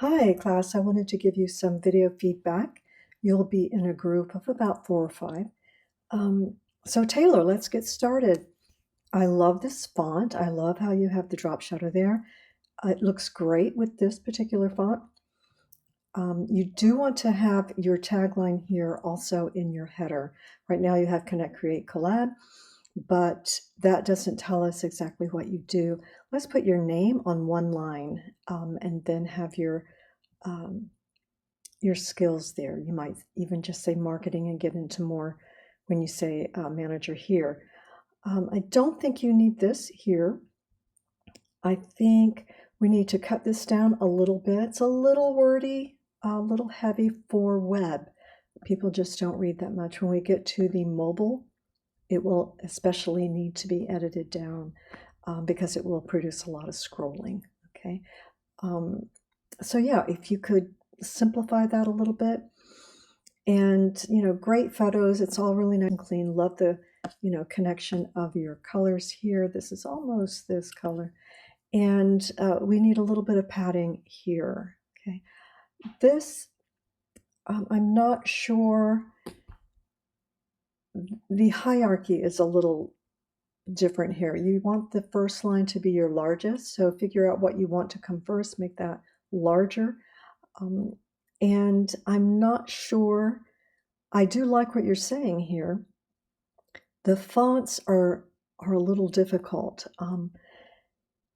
Hi, class. I wanted to give you some video feedback. You'll be in a group of about 4 or 5. Um, so, Taylor, let's get started. I love this font. I love how you have the drop shadow there. It looks great with this particular font. You do want to have your tagline here also in your header. Right now you have Connect, Create, Collab, but that doesn't tell us exactly what you do. Let's put your name on one line and then have um, your skills there. You might even just say marketing and get into more when you say manager here. I don't think you need this here. I think we need to cut this down a little bit. It's a little wordy, a little heavy for web. People just don't read that much. When we get to the mobile, it will especially need to be edited down because it will produce a lot of scrolling. Okay. So yeah, if you could simplify that a little bit. And, great photos. It's all really nice and clean. Love the, connection of your colors here. This is almost this color. And we need a little bit of padding here. Okay. This, I'm not sure. The hierarchy is a little different here. You want the first line to be your largest. So figure out what you want to come first, make that larger. And I'm not sure. I do like what you're saying here. The fonts are a little difficult.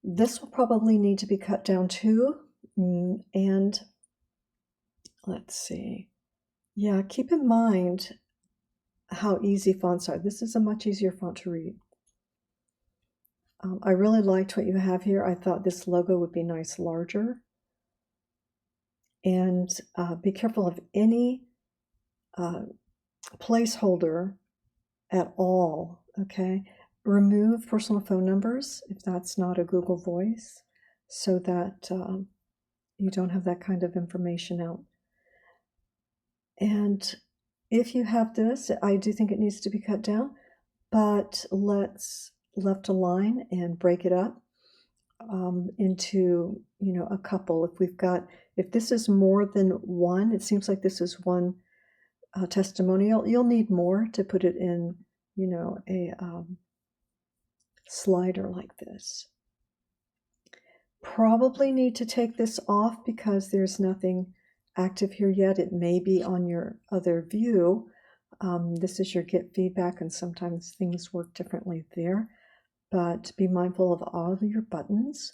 This will probably need to be cut down too. And let's see. Yeah, keep in mind how easy fonts are. This is a much easier font to read. I really liked what you have here. I thought this logo would be nice larger. And be careful of any placeholder at all, okay? Remove personal phone numbers if that's not a Google Voice so that you don't have that kind of information out. And if you have this, I do think it needs to be cut down, but let's left align and break it up into, a couple. If this is more than one, it seems like this is one testimonial, you'll need more to put it in, a slider like this. Probably need to take this off because there's nothing active here yet. It may be on your other view. This is your get feedback, and sometimes things work differently there, but be mindful of all of your buttons.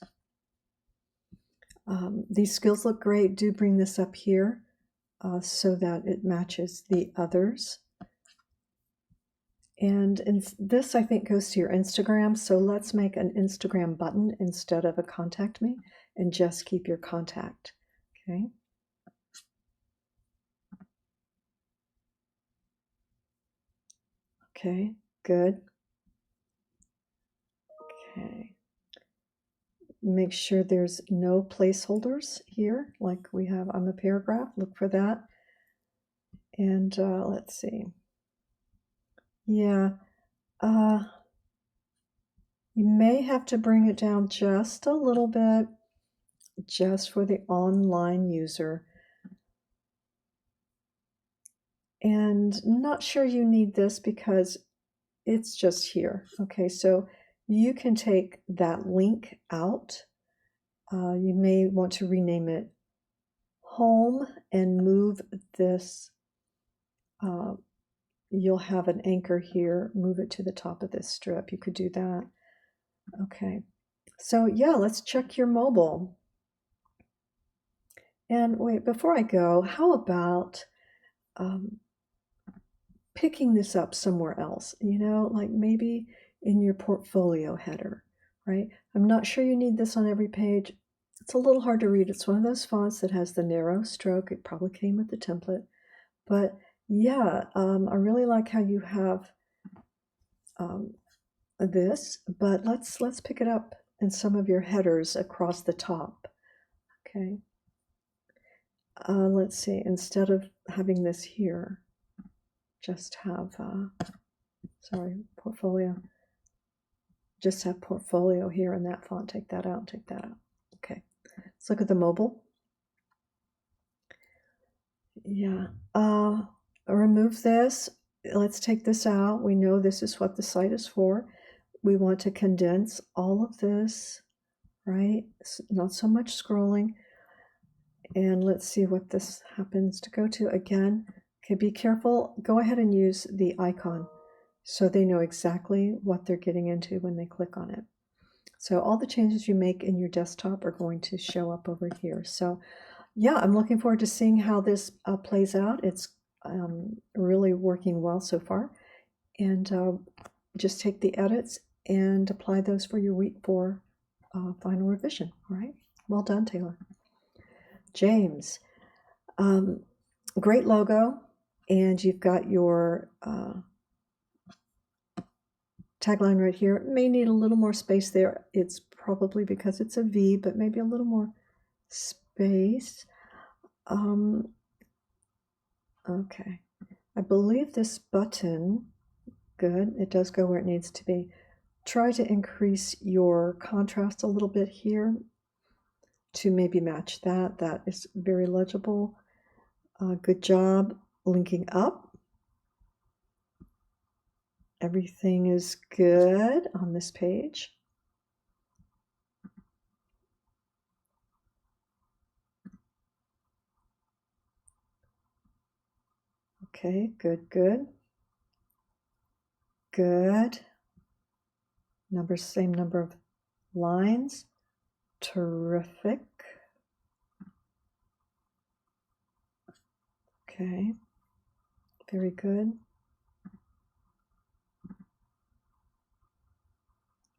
These skills look great. Do bring this up here so that it matches the others. And this, I think, goes to your Instagram. So let's make an Instagram button instead of a contact me and just keep your contact. Okay. Okay, good. Okay. Make sure there's no placeholders here like we have on the paragraph. Look for that. And let's see. Yeah. You may have to bring it down just a little bit, just for the online user. And I'm not sure you need this because it's just here. Okay, so you can take that link out. You may want to rename it home and move this. You'll have an anchor here. Move it to the top of this strip. You could do that. Okay, so yeah, let's check your mobile. And wait, before I go, how about picking this up somewhere else, like maybe in your portfolio header, right? I'm not sure you need this on every page. It's a little hard to read. It's one of those fonts that has the narrow stroke. It probably came with the template. But yeah, I really like how you have this, but let's pick it up in some of your headers across the top. Okay. Let's see, instead of having this here, just have, portfolio. Just have portfolio here in that font. Take that out, take that out. Okay, let's look at the mobile. Yeah. Remove this. Let's take this out. We know this is what the site is for. We want to condense all of this, right? Not so much scrolling. And let's see what this happens to go to again. Okay, be careful. Go ahead and use the icon so they know exactly what they're getting into when they click on it. So all the changes you make in your desktop are going to show up over here. So yeah, I'm looking forward to seeing how this plays out. It's really working well so far. And just take the edits and apply those for your week 4 final revision. All right. Well done, Taylor. James, great logo. And you've got your tagline right here. It may need a little more space there. It's probably because it's a V, but maybe a little more space. Okay. I believe this button, good, it does go where it needs to be. Try to increase your contrast a little bit here to maybe match that. That is very legible. Good job linking up. Everything is good on this page. Okay, good, good. Good. Same number of lines. Terrific. Okay, very good.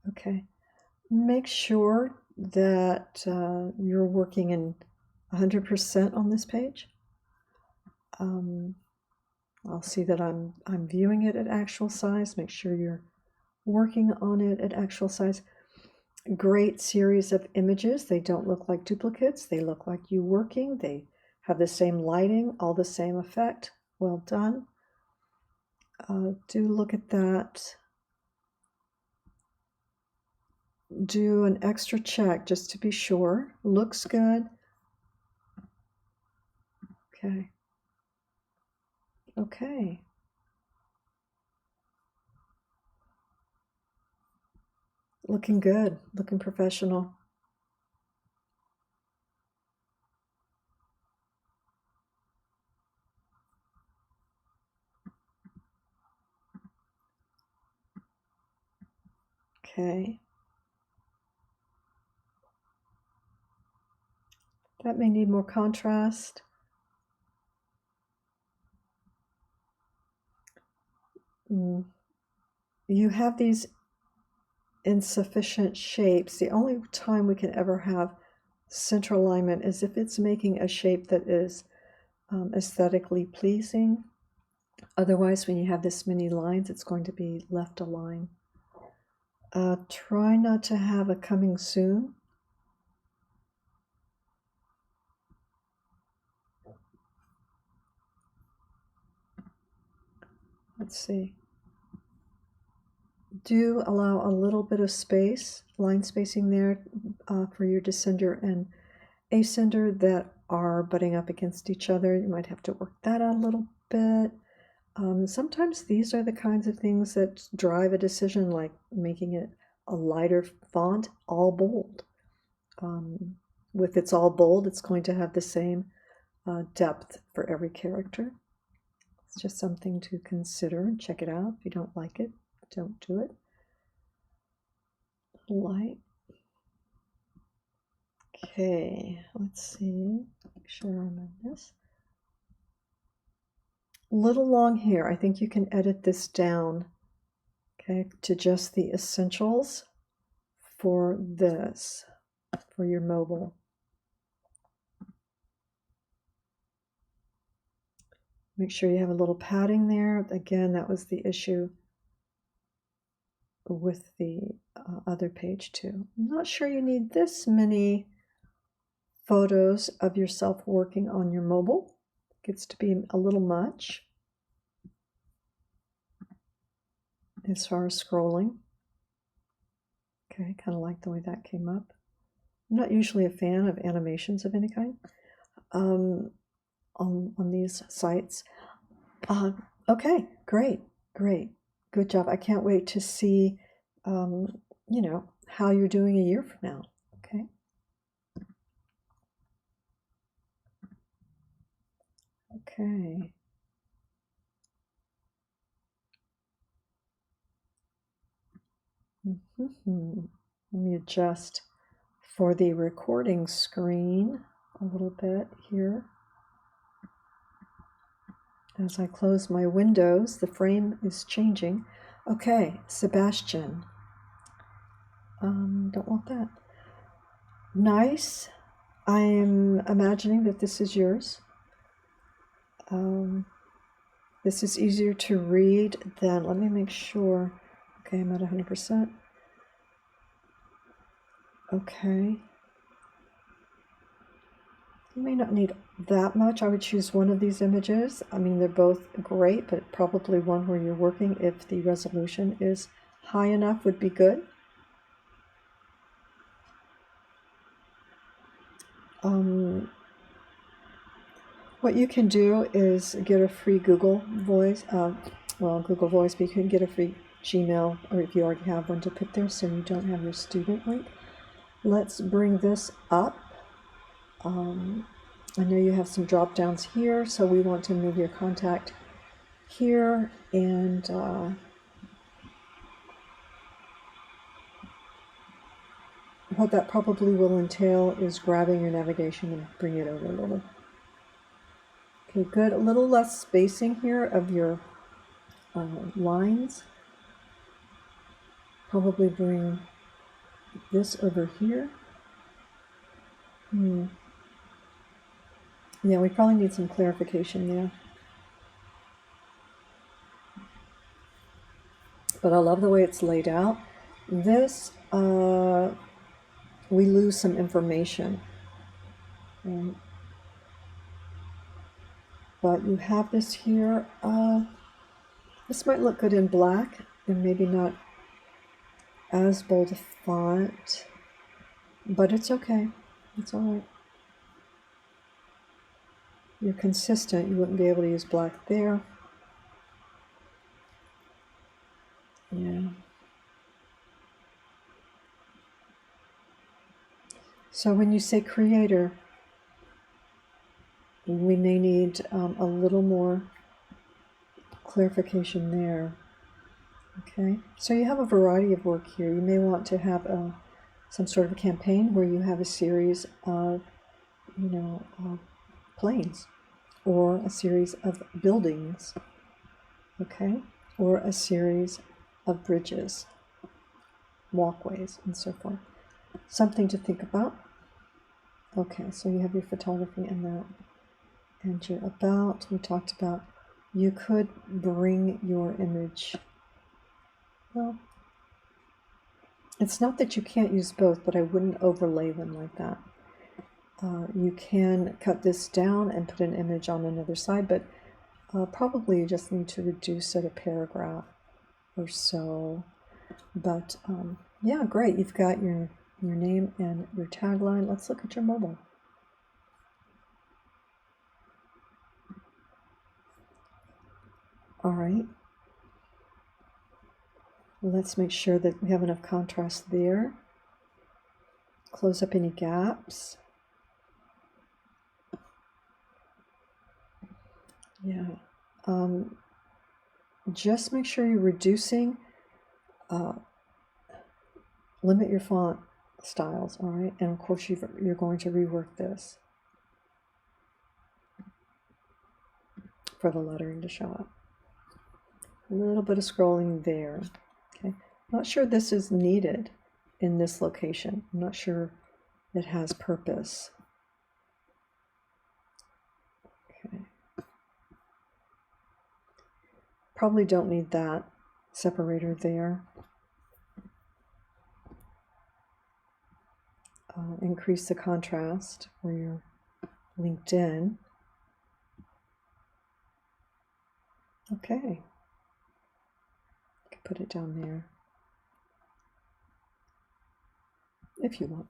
Okay, make sure that you're working in 100% on this page. I'll see that I'm viewing it at actual size. Make sure you're working on it at actual size. Great series of images. They don't look like duplicates. They look like you working. They have the same lighting, all the same effect. Well done. Do look at that. Do an extra check just to be sure. Looks good. Okay. Okay. Looking good. Looking professional. Okay. That may need more contrast. You have these insufficient shapes. The only time we can ever have central alignment is if it's making a shape that is aesthetically pleasing. Otherwise, when you have this many lines, it's going to be left aligned. Try not to have a coming soon. Let's see. Do allow a little bit of space, line spacing there for your descender and ascender that are butting up against each other. You might have to work that out a little bit. Sometimes these are the kinds of things that drive a decision, like making it a lighter font, all bold. With it's all bold, it's going to have the same depth for every character. It's just something to consider. Check it out. If you don't like it, don't do it. Light. Okay, let's see. Make sure I'm on this. Little long here. I think you can edit this down, okay, to just the essentials for this, for your mobile. Make sure you have a little padding there. Again, that was the issue with the other page too. I'm not sure you need this many photos of yourself working on your mobile. It gets to be a little much as far as scrolling. Okay, kind of like the way that came up. I'm not usually a fan of animations of any kind. On on these sites. Okay, great, great. Good job. I can't wait to see, how you're doing a year from now. Okay. Okay. Let me adjust for the recording screen a little bit here. As I close my windows, the frame is changing. Okay, Sebastian. Don't want that. Nice. I am imagining that this is yours. This is easier to read than, let me make sure. Okay, I'm at 100%. Okay. You may not need that much. I would choose one of these images. I mean, they're both great, but probably one where you're working, if the resolution is high enough, would be good. What you can do is get a free Google Voice, Google Voice, but you can get a free Gmail, or if you already have one, to put there so you don't have your student link. Let's bring this up. I know you have some drop downs here, so we want to move your contact here, and what that probably will entail is grabbing your navigation and bring it over a little. Okay, good. A little less spacing here of your lines. Probably bring this over here. Yeah, we probably need some clarification there. But I love the way it's laid out. This, we lose some information. Right? But you have this here. This might look good in black and maybe not as bold a font, but it's okay. It's all right. You're consistent. You wouldn't be able to use black there. Yeah. So when you say creator, we may need a little more clarification there. Okay, so you have a variety of work here. You may want to have some sort of a campaign where you have a series of, planes, or a series of buildings, okay, or a series of bridges, walkways, and so forth. Something to think about. Okay, so you have your photography and that, and your about. We talked about you could bring your image. Well, it's not that you can't use both, but I wouldn't overlay them like that. You can cut this down and put an image on another side, but probably you just need to reduce it a paragraph or so. But yeah, great. You've got your name and your tagline. Let's look at your mobile. All right. Let's make sure that we have enough contrast there. Close up any gaps. Yeah. Just make sure you're reducing, limit your font styles, all right? And of course you're going to rework this for the lettering to show up. A little bit of scrolling there, okay? Not sure this is needed in this location. I'm not sure it has purpose. Okay. Probably don't need that separator there. Increase the contrast where you're linked in. Okay. You can put it down there if you want.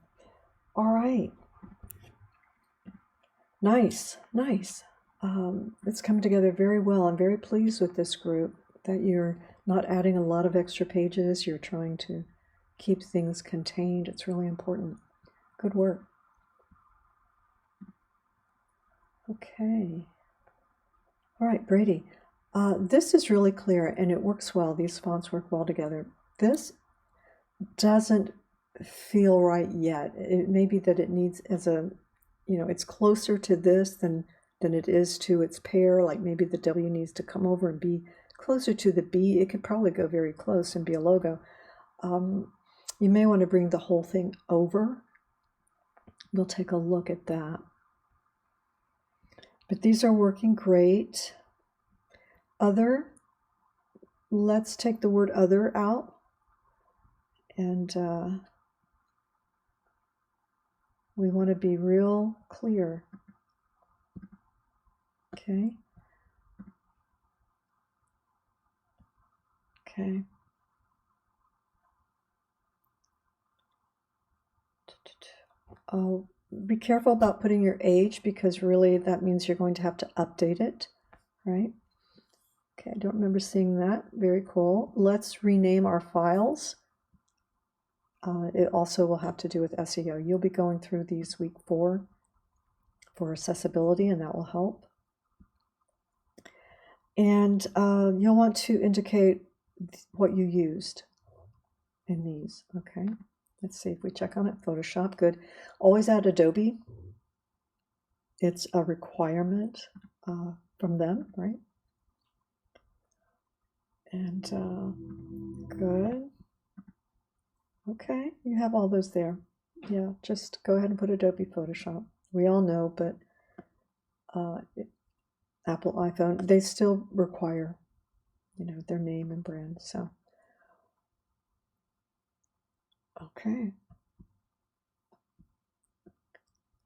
All right. Nice, nice. it's come together very well. I'm very pleased with this group, that you're not adding a lot of extra pages. You're trying to keep things contained. It's really important. Good work. Okay. All right, Brady. This is really clear and it works well. These fonts work well together. This doesn't feel right yet. It may be that it needs it's closer to this than it is to its pair. Like maybe the W needs to come over and be closer to the B. It could probably go very close and be a logo. You may want to bring the whole thing over. We'll take a look at that. But these are working great. Other, let's take the word other out. And we want to be real clear. Okay. Okay. Oh, be careful about putting your age, because really that means you're going to have to update it, right? Okay, I don't remember seeing that. Very cool. Let's rename our files. It also will have to do with SEO. You'll be going through these week 4 for accessibility, and that will help. And you'll want to indicate what you used in these. Okay, let's see if we check on it. Photoshop, good. Always add Adobe. It's a requirement from them, right? And good. Okay, you have all those there. Yeah, just go ahead and put Adobe Photoshop. We all know, but Apple iPhone, they still require, their name and brand. So, okay.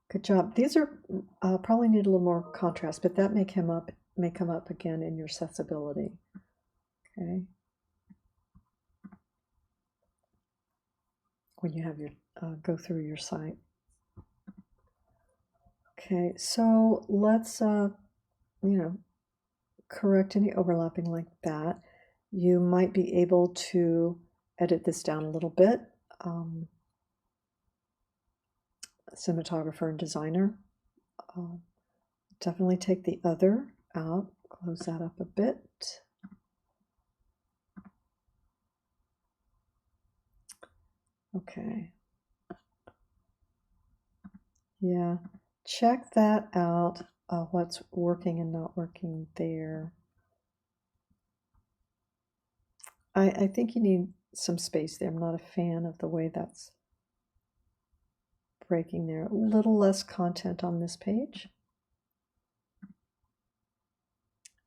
Good job. These are probably need a little more contrast, but that may come up again in your accessibility. Okay. When you have your go through your site. Okay, so let's correct any overlapping like that. You might be able to edit this down a little bit. Cinematographer and designer. Definitely take the other out, close that up a bit. Okay. Yeah, check that out, what's working and not working there. I think you need some space there. I'm not a fan of the way that's breaking there. A little less content on this page.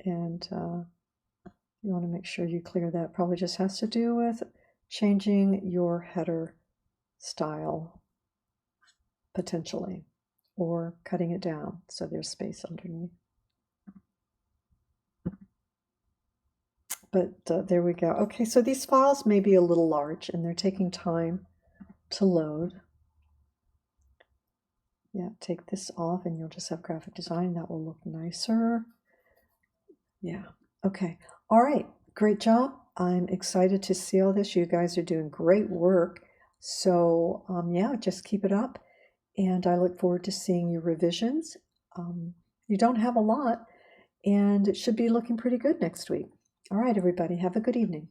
And you want to make sure you clear that. Probably just has to do with changing your header style, potentially, or cutting it down so there's space underneath. But there we go. Okay, so these files may be a little large and they're taking time to load. Yeah, take this off and you'll just have graphic design. That will look nicer. Yeah, okay. All right, great job. I'm excited to see all this. You guys are doing great work. So yeah, just keep it up. And I look forward to seeing your revisions. You don't have a lot, and it should be looking pretty good next week. All right, everybody, have a good evening.